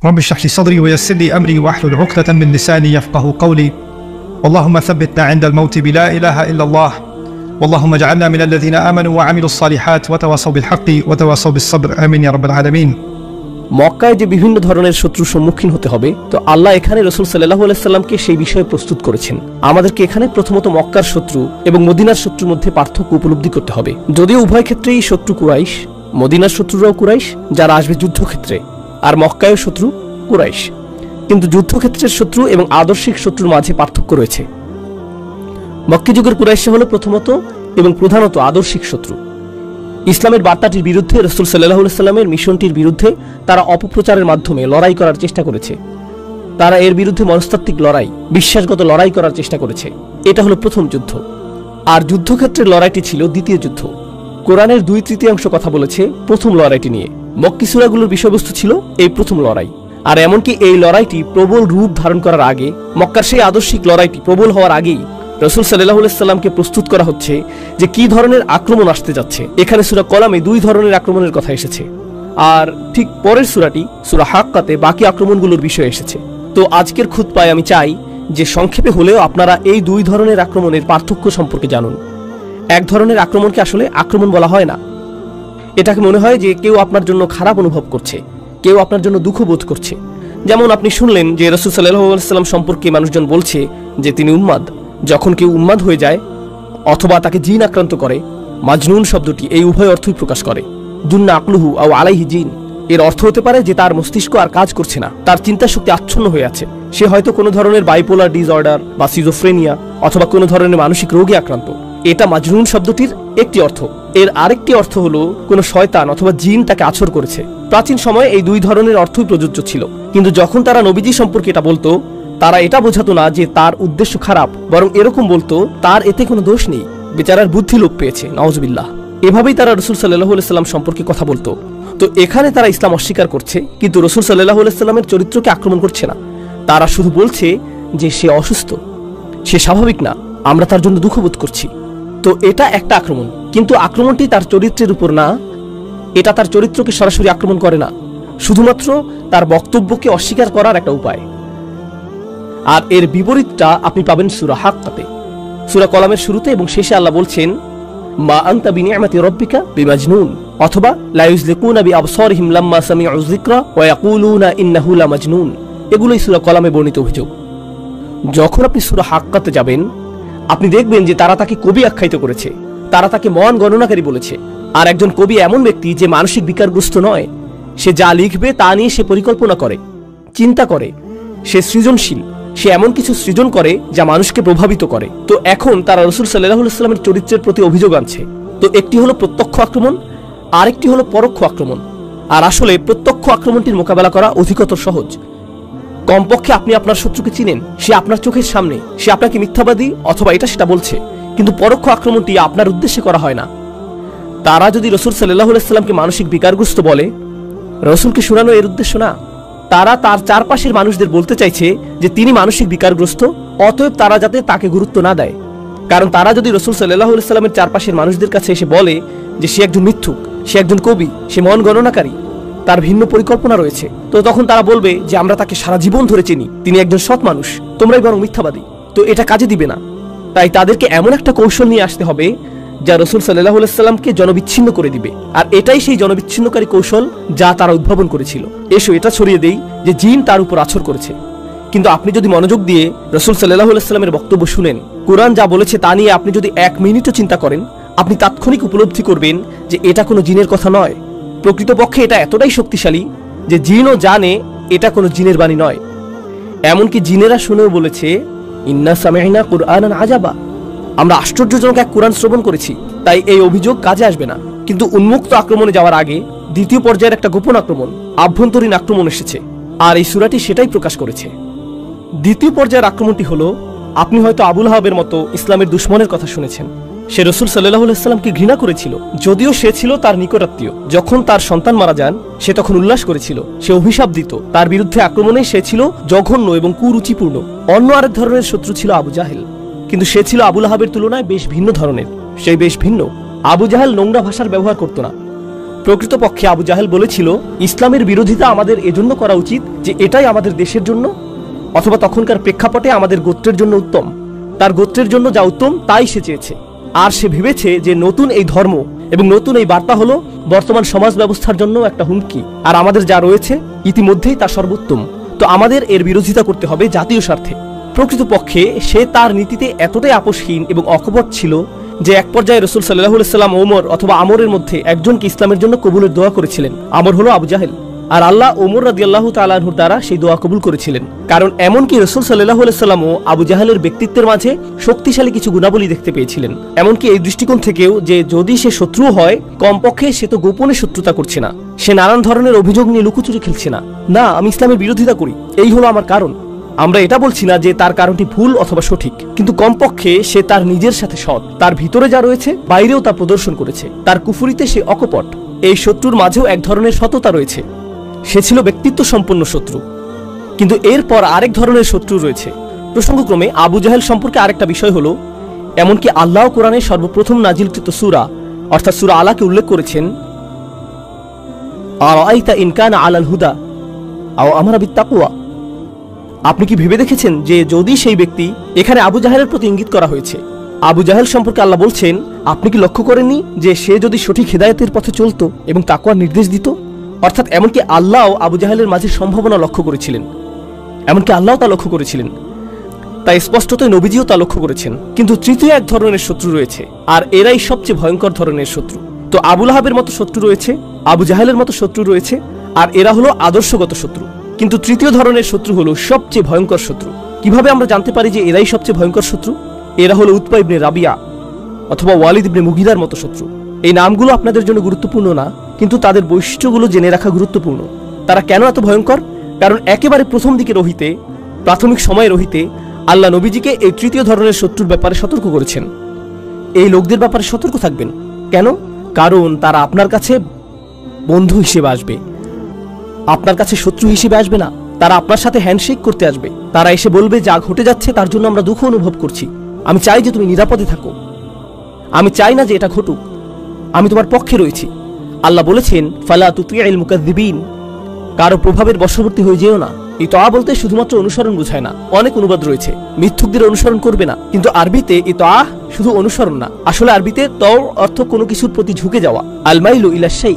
رب اشرح لي صدري ويسر لي أمري واحلل عقدة من لساني يفقهوا قولي اللهم ثبتنا عند الموت بلا إله إلا الله واللهم اجعلنا من الذين آمنوا وعملوا الصالحات وتواصوا بالحق وتواصوا بالصبر آمين يا رب العالمين। মক্কায় যে বিভিন্ন ধরনের শত্রুর সম্মুখীন হতে হবে, তো আল্লাহ এখানে রাসূল সাল্লাল্লাহু আলাইহি সাল্লামকে সেই বিষয়ে প্রস্তুত করেছেন। আমাদেরকে এখানে প্রথমত মক্কার শত্রু এবং মদিনার শত্রুর মধ্যে পার্থক্য উপলব্ধি করতে হবে। যদিও উভয় ক্ষেত্রেই শত্রু কুরাইশ, মদিনার শত্রুরাও কুরাইশ যারা আসবে যুদ্ধক্ষেত্রে, আর মক্কায় শত্রু কুরাইশ, কিন্তু যুদ্ধক্ষেত্রের শত্রু এবং আদর্শিক শত্রুর মাঝে পার্থক্য রয়েছে। মক্কি যুগের কুরাইশ হলো প্রথমত এবং প্রধানত আদর্শিক শত্রু। ইসলামের বার্তাটির বিরুদ্ধে রাসূল সাল্লাল্লাহু আলাইহি সাল্লামের মিশনটির বিরুদ্ধে তারা অপপ্রচারের মাধ্যমে লড়াই করার চেষ্টা করেছে। তারা এর বিরুদ্ধে মনস্তাত্ত্বিক লড়াই, বিশ্বাসগত লড়াই করার চেষ্টা করেছে। এটা হলো প্রথম যুদ্ধ। আর যুদ্ধক্ষেত্রের লড়াইটি ছিল দ্বিতীয় যুদ্ধ। কোরআনের 2/3 কথা বলেছে প্রথম লড়াইটি নিয়ে। মক্কি সূরাগুলোর বিষয়বস্তু ছিল এই প্রথম লড়াই। আর এমনকি এই লড়াইটি প্রবল রূপ ধারণ করার আগে, মক্কার সেই আদর্শিক লড়াইটি প্রবল হওয়ার আগেই রাসূল সাল্লাল্লাহু আলাইহি সাল্লামকে প্রস্তুত করা হচ্ছে যে কি ধরনের আক্রমণ আসতে যাচ্ছে। এখানে সূরা কলামে 2 ধরনের আক্রমণের কথা এসেছে, আর ঠিক পরের সূরাটি সূরা হাক্কাতে বাকি আক্রমণগুলোর বিষয় এসেছে। তো আজকের খুতবায় আমি চাই যে সংক্ষেপে হলেও আপনারা এই 2 ধরনের আক্রমণের পার্থক্য সম্পর্কে জানুন। এক ধরনের আক্রমণকে আসলে আক্রমণ বলা হয় না। এটাকে মনে হয় যে কেউ আপনার জন্য খারাপ অনুভব করছে, কেউ আপনার জন্য দুঃখ বোধ করছে। যেমন আপনি শুনলেন যে রাসূল সাল্লাল্লাহু আলাইহি সাল্লাম সম্পর্কে মানুষজন বলছে যে তিনি উন্মাদ। যখন কেউ উন্মাদ হয়ে যায় অথবা তাকে জিন আক্রান্ত করে, মাজনুন শব্দটি এই উভয় অর্থই প্রকাশ করে। জুন্না আকলুহু আও আলাইহি জিন, এর অর্থ হতে পারে যে তার মস্তিষ্ক আর কাজ করছে না, তার চিন্তা শক্তি আচ্ছন্ন হয়ে আছে। সে হয়তো কোনো ধরনের বাইপোলার ডিসঅর্ডার বা সিজোফ্রেনিয়া অথবা কোনো ধরনের মানসিক রোগে আক্রান্ত। এটা মাজনুন শব্দটির একটি অর্থ। এর আরেকটি অর্থ হলো কোনো শয়তান অথবা জিন তাকে আছর করেছে। প্রাচীন সময়ে এই 2 ধরনের অর্থই প্রযোজ্য ছিল, কিন্তু যখন তারা নবীজি সম্পর্কে এটা বলতো, তারা এটা বোঝাতো না যে তার উদ্দেশ্য খারাপ, বরং এরকম বলতো তার এতে কোনো দোষ নেই, বেচারার বুদ্ধি লোপ পেয়েছে, নাউজুবিল্লাহ। এভাবেই তারা রাসূল সাল্লাল্লাহু আলাইহি সাল্লাম সম্পর্কে কথা বলতো। তো এখানে তারা ইসলাম অস্বীকার করছে, কিন্তু রাসূল সাল্লাল্লাহু আলাইহি সাল্লামের চরিত্রকে আক্রমণ করছে না। তারা শুধু বলছে যে সে অসুস্থ, সে স্বাভাবিক না, আমরা তার জন্য দুঃখ বোধ করছি। তো এটা একটা আক্রমণ, কিন্তু আক্রমণটি তার চরিত্রের উপর না। এটা তার চরিত্রকে সরাসরি আক্রমণ করে না, শুধুমাত্র তার বক্তব্যকে অস্বীকার করার একটা উপায়। আর এর বিপরীতটা আপনি পাবেন সূরা হাক্কাতে। সূরা কলামের শুরুতে এবং শেষে আল্লাহ বলছেন মা আনতা বিনিআমাতি রাব্বিকা বিমাজনুন, অথবা লা ইউযলিকুনা বিআবসারিহিম লাম্মা সামিউ যিকরা ওয়া ইয়াকুলুনা ইন্নাহু লামাজনুন। এগুলোই সূরা কলামে বর্ণিত অভিযোগ। যখন আপনি সূরা হাক্কাতে যাবেন, আপনি দেখবেন যে তারা তাকে কবি আখ্যায়িত করেছে, তারা তাকে মহান গণনাকারী বলেছে। আর একজন কবি এমন ব্যক্তি যে মানসিক বিকারগ্রস্ত নয়। সে যা লিখবে তা নিয়ে সে পরিকল্পনা করে, চিন্তা করে, সে সৃজনশীল, সে এমন কিছু সৃজন করে যা মানুষকে প্রভাবিত করে। তো এখন তারা রাসূল সাল্লাল্লাহু আলাইহি সাল্লামের চরিত্রের প্রতি অভিযোগ আনছে। তো একটি হলো প্রত্যক্ষ আক্রমণ, আরেকটি হলো পরোক্ষ আক্রমণ। আর আসলে প্রত্যক্ষ আক্রমণটির মোকাবেলা করা অধিকতর সহজ। কমপক্ষে আপনি আপনার শত্রুকে চিনেন, সে আপনার চোখের সামনে, সে আপনাকে মিথ্যাবাদী অথবা এটা সেটা বলছে, কিন্তু পরোক্ষ আক্রমণটি আপনার উদ্দেশ্যে করা হয় না। তারা যদি রাসূল সাল্লাল্লাহু আলাইহি সাল্লামকে মানসিক বিকারগ্রস্ত বলে, রাসূলকে শোনানো এর উদ্দেশ্য না। তারা তার চারপাশের মানুষদের বলতে চাইছে যে তিনি মানসিক বিকারগ্রস্ত, অতএব তারা যাতে তাকে গুরুত্ব না দেয়। কারণ তারা যদি রাসূল সাল্লাল্লাহু আলাইহি সাল্লামের চারপাশের মানুষদের কাছে এসে বলে যে সে একজন মিথ্যুক, সে একজন কবি, সে মন গণনাকারী, তার ভিন্ন পরিকল্পনা রয়েছে, তো তখন তারা বলবে যে আমরা তাকে সারা জীবন ধরে চিনি, তিনি একজন সৎ মানুষ, তোমরাই বরং মিথ্যাবাদী। তো এটা কাজে দিবে না। তাই তাদেরকে এমন একটা কৌশল নিয়ে আসতে হবে যা রাসূল সাল্লাল্লাহু আলাইহি সাল্লামকে জনবিচ্ছিন্ন করে দিবে। আর এটাই সেই জনবিচ্ছিন্নকারী কৌশল যা তারা উদ্ভাবন করেছিল। এসো এটা ছড়িয়ে দেই যে জিন তার উপর আছর করেছে। কিন্তু আপনি যদি মনোযোগ দিয়ে রাসূল সাল্লাল্লাহু আলাইহি সাল্লামের বক্তব্য শুনেন, কোরআন যা বলেছে তা নিয়ে আপনি যদি 1 মিনিটও চিন্তা করেন, আপনি তাৎক্ষণিক উপলব্ধি করবেন যে এটা কোনো জিনের কথা নয়। প্রকৃতপক্ষে এটা এতটাই শক্তিশালী যে জিনও জানে এটা কোনো জিনের বাণী নয়। এমনকি জিনেরা শুনেও বলেছে ইন্না সামি'না কুরআনান আজাবা, আমরা আশ্চর্যজনক এক কোরআন শ্রবণ করেছি। তাই এই অভিযোগ কাজে আসবে না। কিন্তু উন্মুক্ত আক্রমণে যাওয়ার আগে দ্বিতীয় পর্যায়ের একটা গোপন আক্রমণ, আভ্যন্তরীণ আক্রমণ এসেছে, আর এই সূরাটি সেটাই প্রকাশ করেছে। দ্বিতীয় পর্যায়ের আক্রমণটি হলো, আপনি হয়তো আবু লাহাবের মতো ইসলামের দুশমনের কথা শুনেছেন। সে রাসূল সাল্লাল্লাহু আলাইহি সাল্লামকে ঘৃণা করেছিল, যদিও সে ছিল তার নিকটাত্মীয়। যখন তার সন্তান মারা যান, সে তখন উল্লাস করেছিল, সে অভিশাপ দিত। তার বিরুদ্ধে আক্রমণে সে ছিল জঘন্য এবং কুরুচিপূর্ণ। অন্য আরেক ধরনের শত্রু ছিল আবু জাহেল, কিন্তু সে ছিল আবু লাহাবের তুলনায় বেশ ভিন্ন ধরনের। সেই বেশ ভিন্ন। আবু জাহেল নোংরা ভাষার ব্যবহার করত না, প্রকৃতপক্ষে আবু জাহেল বলেছিল, ইসলামের বিরোধিতা আমাদের এজন্য করা উচিত যে এটাই আমাদের দেশের জন্য অথবা তখনকার প্রেক্ষাপটে আমাদের গোত্রের জন্য উত্তম। তার গোত্রের জন্য যা উত্তম তাই সে চেয়েছে। আর সে ভেবেছে যে নতুন এই ধর্ম এবং নতুন এই বার্তা হলো বর্তমান সমাজ ব্যবস্থার জন্য একটা হুমকি, আর আমাদের যা রয়েছে ইতিমধ্যেই তা সর্বোত্তম। তো আমাদের এর বিরোধিতা করতে হবে জাতীয় স্বার্থে। প্রকৃতপক্ষে সে তার নীতিতে এতটাই আপোষহীন এবং অকপট ছিল যে এক পর্যায়ে রাসূল সাল্লাল্লাহু আলাইহি ওয়াসাল্লাম ওমর অথবা আমরের মধ্যে একজনকে ইসলামের জন্য কবুলের দোয়া করেছিলেন। আমর হলো আবু জাহেল, আর আল্লাহ ওমর রাদিয়াল্লাহু তাআলা আনহুর দ্বারা সেই দোয়া কবুল করেছিলেন। কারণ এমনকি রাসূল সাল্লাল্লাহু আলাইহি ওয়াসাল্লামও আবু জাহেলের ব্যক্তিত্বের মাঝে শক্তিশালী কিছু গুণাবলী দেখতে পেয়েছিলেন। এমনকি এই দৃষ্টিকোণ থেকেও যে যদি সে শত্রু হয়, কমপক্ষে সে তো গোপনে শত্রুতা করছে না, সে নানান ধরনের অভিযোগ নিয়ে লুকোচুরি খেলছে না। না, আমি ইসলামের বিরোধিতা করি, এই হলো আমার কারণ। আমরা এটা বলছি না যে তার কারণটি ভুল অথবা সঠিক, কিন্তু কমপক্ষে সে তার নিজের সাথে সৎ, তার ভিতরে যা রয়েছে বাইরেও তা প্রদর্শন করেছে। তার কুফরিতে সে অকপট। এই শত্রুর মাঝেও এক ধরনের সততা রয়েছে। সে ছিল ব্যক্তিত্ব সম্পন্ন শত্রু। কিন্তু এরপর আরেক ধরনের শত্রু রয়েছে। প্রসঙ্গক্রমে আবু জাহেল সম্পর্কে আরেকটা বিষয় হলো, এমনকি আল্লাহ কোরআনের সর্বপ্রথম নাজিলকৃত সূরা অর্থাৎ সূরা আলাকে উল্লেখ করেছেন, আরাআইতা ইন কানা আলাল হুদা আও আমারা বিত্তাকওয়া। আপনি কি ভেবে দেখেছেন যে যদি সেই ব্যক্তি, এখানে আবু জাহেলের প্রতি ইঙ্গিত করা হয়েছে। আবু জাহেল সম্পর্কে আল্লাহ বলছেন, আপনি কি লক্ষ্য করেননি যে সে যদি সঠিক হিদায়াতের পথে চলতো এবং তাকওয়ার নির্দেশ দিত? অর্থাৎ এমনকি আল্লাহও আবু জাহেলের মাঝে সম্ভাবনা লক্ষ্য করেছিলেন, এমনকি আল্লাহ তা লক্ষ্য করেছিলেন, তাই স্পষ্টতই নবীজিও তা লক্ষ্য করেছেন। কিন্তু তৃতীয় এক ধরনের শত্রু রয়েছে, আর এরাই সবচেয়ে ভয়ঙ্কর ধরনের শত্রু। তো আবু লাহাবের মতো শত্রু রয়েছে, আবু জাহেলের মতো শত্রু রয়েছে, আর এরা হলো আদর্শগত শত্রু। কিন্তু তৃতীয় ধরনের শত্রু হলো সবচেয়ে ভয়ঙ্কর শত্রু। কিভাবে আমরা জানতে পারি যে এরাই সবচেয়ে ভয়ঙ্কর শত্রু? এরা হলো উতবা ইবনে রাবিয়া অথবা ওয়ালিদ ইবনে মুগিরার মতো শত্রু। এই নামগুলো আপনাদের জন্য গুরুত্বপূর্ণ না, কিন্তু তাদের বৈশিষ্ট্যগুলো জেনে রাখা গুরুত্বপূর্ণ। তারা কেন এত ভয়ঙ্কর? কারণ একেবারে প্রথম দিকে রহিতে, প্রাথমিক সময়ে রহিতে আল্লাহ নবীজিকে এই তৃতীয় ধরনের শত্রুর ব্যাপারে সতর্ক করেছেন। এই লোকদের ব্যাপারে সতর্ক থাকবেন। কেন? কারণ তারা আপনার কাছে বন্ধু হিসেবে আসবে, আপনার কাছে শত্রু হিসেবে আসবে না। তারা আপনার সাথে হ্যান্ডশেক করতে আসবে। তারা এসে বলবে, যা ঘটে যাচ্ছে তার জন্য আমরা দুঃখ অনুভব করছি, আমি চাই যে তুমি নিরাপদে থাকো, আমি চাই না যে এটা ঘটুক, আমি তোমার পক্ষে রয়েছি। আল্লাহ বলেছেন, ফালা তুতিউল মুকাজ্জিবিন, কারো প্রভাবের বশবর্তী হয়ে যেও না। এই তআ বলতে শুধুমাত্র অনুসরণ বোঝায় না, অনেক অনুবাদ রয়েছে। মিথ্যুকদের অনুসরণ করবে না, কিন্তু আরবিতে এই তআ শুধু অনুসরণ না, আসলে আরবিতে তও অর্থ কোনো কিছুর প্রতি ঝুঁকে যাওয়া, আল মাইলু ইলা শাই।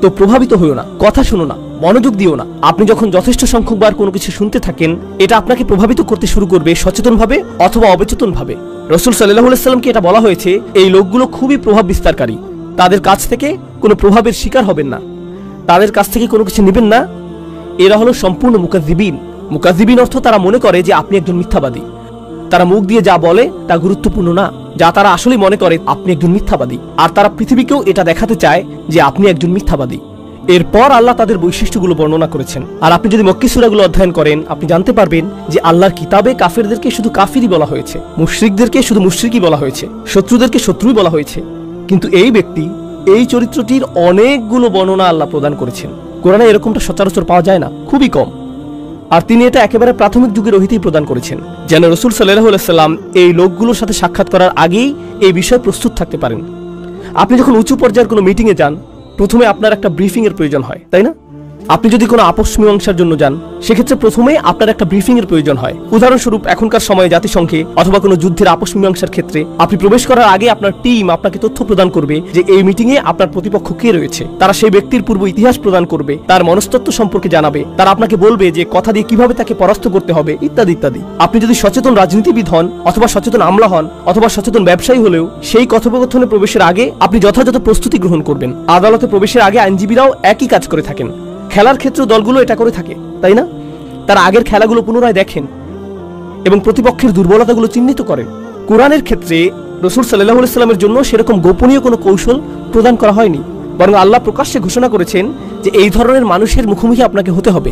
তো প্রভাবিত হইও না, কথা শুনো না, মনোযোগ দিও না। আপনি যখন যথেষ্ট সংখ্যকবার কোনো কিছু শুনতে থাকেন, এটা আপনাকে প্রভাবিত করতে শুরু করবে সচেতনভাবে অথবা অবচেতনভাবে। রাসূল সাল্লাল্লাহু আলাইহি ওয়াসাল্লামকে এটা বলা হয়েছে, এই লোকগুলো খুবই প্রভাব বিস্তারকারী, তাদের কাছ থেকে কোনো প্রভাবের শিকার হবেন না, তাদের কাছ থেকে কোনো কিছু নেবেন না। এরা হলো সম্পূর্ণ মুকাজ্জিবিন। মুকাজ্জিবিন অর্থ তারা মনে করে যে আপনি একজন মিথ্যাবাদী। তারা মুখ দিয়ে যা বলে তা গুরুত্বপূর্ণ না, যা তারা আসলে মনে করে আপনি একজন মিথ্যাবাদী, আর তারা পৃথিবীকেও এটা দেখাতে চায় যে আপনি একজন মিথ্যাবাদী। এরপর আল্লাহ তাদের বৈশিষ্ট্যগুলো বর্ণনা করেছেন। আর আপনি যদি মক্কি সূরাগুলো অধ্যয়ন করেন, আপনি জানতে পারবেন যে আল্লাহর কিতাবে কাফেরদেরকে শুধু কাফিরই বলা হয়েছে, মুশরিকদেরকে শুধু মুশরিকই বলা হয়েছে, শত্রুদেরকে শত্রুই বলা হয়েছে। কিন্তু এই ব্যক্তি, এই চরিত্রটির অনেকগুলো বর্ণনা আল্লাহ প্রদান করেছেন। কোরআনে এরকমটা সচরাচর পাওয়া যায় না, খুবই কম। আর তিনি এটা একেবারে প্রাথমিক যুগের রহিতেই প্রদান করেছেন, যেন রাসূল সাল্লাল্লাহু আলাইহি ওয়াসাল্লাম এই লোকগুলোর সাথে সাক্ষাৎ করার আগেই এই বিষয়ে প্রস্তুত থাকতে পারেন। আপনি যখন উঁচু পর্যায়ের কোনো মিটিংয়ে যান, প্রথমে আপনার একটা ব্রিফিং এর প্রয়োজন হয়, তাই না? আপনি যদি কোনো আপোষ মীমাংসার জন্য যান, সেক্ষেত্রে প্রথমেই আপনার একটা ব্রিফিং এর প্রয়োজন হয়। উদাহরণস্বরূপ, এখনকার সময়ে জাতিসংঘে অথবা কোনো যুদ্ধের আপোষ মীমাংসার ক্ষেত্রে আপনি প্রবেশ করার আগে আপনার টিম আপনাকে তথ্য প্রদান করবে যে এই মিটিংয়ে আপনার প্রতিপক্ষ কে রয়েছে। তারা সেই ব্যক্তির পূর্ব ইতিহাস প্রদান করবে, তার মনস্তত্ত্ব সম্পর্কে জানাবে, তারা আপনাকে বলবে যে কথা দিয়ে কিভাবে তাকে পরাস্ত করতে হবে, ইত্যাদি ইত্যাদি। আপনি যদি সচেতন রাজনীতিবিদ হন অথবা সচেতন আমলা হন অথবা সচেতন ব্যবসায়ী হলেও, সেই কথোপকথনে প্রবেশের আগে আপনি যথাযথ প্রস্তুতি গ্রহণ করবেন। আদালতে প্রবেশের আগে আইনজীবীরাও একই কাজ করে থাকেন। খেলার ক্ষেত্রে দলগুলো এটা করে থাকে, তাই না? তারা আগের খেলাগুলো পুনরায় দেখেন এবং প্রতিপক্ষের দুর্বলতাগুলো চিহ্নিত করেন। কোরআনের ক্ষেত্রে রাসূল সাল্লাল্লাহু আলাইহি ওয়াসাল্লামের জন্য সেরকম গোপনীয় কোনো কৌশল প্রদান করা হয়নি, বরং আল্লাহ প্রকাশ্যে ঘোষণা করেছেন যে এই ধরনের মানুষের মুখোমুখি আপনাকে হতে হবে।